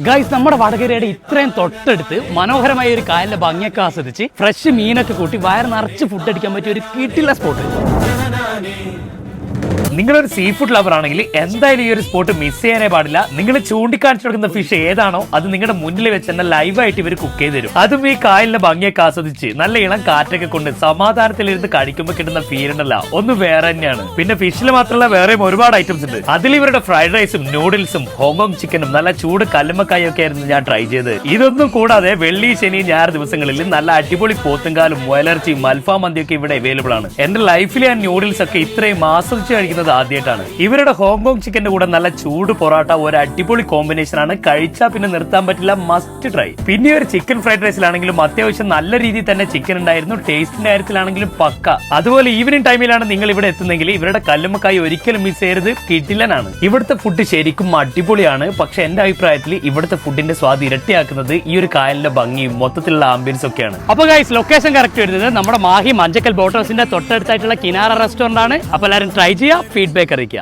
Guys, നമ്മുടെ വടകരയുടെ ഇത്രയും തൊട്ടടുത്ത് മനോഹരമായ ഒരു കായലിന്റെ ഭംഗിയൊക്കെ ആസ്വദിച്ച് ഫ്രഷ് മീനൊക്കെ കൂട്ടി വയറ് നിറച്ച് ഫുഡ് അടിക്കാൻ പറ്റിയ ഒരു കിട്ടില്ല സ്പോട്ട്. നിങ്ങളൊരു സീ ഫുഡ് ലവർ ആണെങ്കിൽ എന്തായാലും ഈ ഒരു സ്പോട്ട് മിസ് ചെയ്യാനേ പാടില്ല. നിങ്ങൾ ചൂണ്ടിക്കാണിച്ചു കൊടുക്കുന്ന ഫിഷ് ഏതാണോ അത് നിങ്ങളുടെ മുന്നിൽ വെച്ച് തന്നെ ലൈവായിട്ട് ഇവർ കുക്ക് ചെയ്ത് തരും. അതും ഈ കായലിന്റെ ഭംഗിയൊക്കെ ആസ്വദിച്ച് നല്ല ഇളം കാറ്റൊക്കെ കൊണ്ട് സമാധാനത്തിലിരുന്ന് കഴിക്കുമ്പോൾ കിട്ടുന്ന ഫീൽ ഉണ്ടല്ല, ഒന്ന് വേറെ തന്നെയാണ്. പിന്നെ ഫിഷിൽ മാത്രമല്ല വേറെയും ഒരുപാട് ഐറ്റംസ് ഉണ്ട്. അതിൽ ഇവരുടെ ഫ്രൈഡ് റൈസും നൂഡിൽസും ഹോങ്കോങ് ചിക്കനും നല്ല ചൂട് കല്ലുമ്മക്കായും ഒക്കെ ആയിരുന്നു ഞാൻ ട്രൈ ചെയ്ത്. ഇതൊന്നും കൂടാതെ വെള്ളി, ശനി, ഞായർ ദിവസങ്ങളിൽ നല്ല അടിപൊളി പോത്തുംകാലും മുയലർച്ചിയും അൽഫാം മന്തിയൊക്കെ ഇവിടെ അവൈലബിൾ ആണ്. എന്റെ ലൈഫിൽ ഞാൻ നൂഡിൽസ് ഒക്കെ ഇത്രയും ആസ്വദിച്ച് കഴിക്കുന്നത് ആദ്യമായിട്ടാണ്. ഇവരുടെ ഹോങ്കോങ് ചിക്കന്റെ കൂടെ നല്ല ചൂട് പൊറോട്ട ഒരു അടിപൊളി കോമ്പിനേഷൻ ആണ്. കഴിച്ചാൽ പിന്നെ നിർത്താൻ പറ്റില്ല, മസ്റ്റ് ട്രൈ. പിന്നെ ഒരു ചിക്കൻ ഫ്രൈഡ് റൈസിലാണെങ്കിലും അത്യാവശ്യം നല്ല രീതിയിൽ തന്നെ ചിക്കൻ ഉണ്ടായിരുന്നു. ടേസ്റ്റിന്റെ കാര്യത്തിലാണെങ്കിലും പക്ക. അതുപോലെ ഈവനിങ് ടൈമിലാണ് നിങ്ങൾ ഇവിടെ എത്തുന്നെങ്കിൽ ഇവരുടെ കല്ലുമ്മക്കായി ഒരിക്കലും മിസ് ചെയ്യരുത്, കിടിലനാണ്. ഇവിടുത്തെ ഫുഡ് ശരിക്കും അടിപൊളിയാണ്. പക്ഷെ എന്റെ അഭിപ്രായത്തിൽ ഇവിടുത്തെ ഫുഡിന്റെ സ്വാദ് ഇരട്ടിയാക്കുന്നത് ഈ ഒരു കായലിന്റെ ഭംഗിയും മൊത്തത്തിലുള്ള ആംബിയൻസ് ഒക്കെയാണ്. അപ്പൊ ഗൈസ്, ലൊക്കേഷൻ കറക്റ്റ് വരുന്നത് നമ്മുടെ മാഹി മഞ്ചക്കൽ ബോട്ട് ഹൗസിന്റെ തൊട്ടടുത്തായിട്ടുള്ള കിനാര റെസ്റ്റോറന്റ് ആണ്. അപ്പൊ എല്ലാവരും ട്രൈ ചെയ്യുക, ഫീഡ്ബാക്ക് അറിയിക്കുക.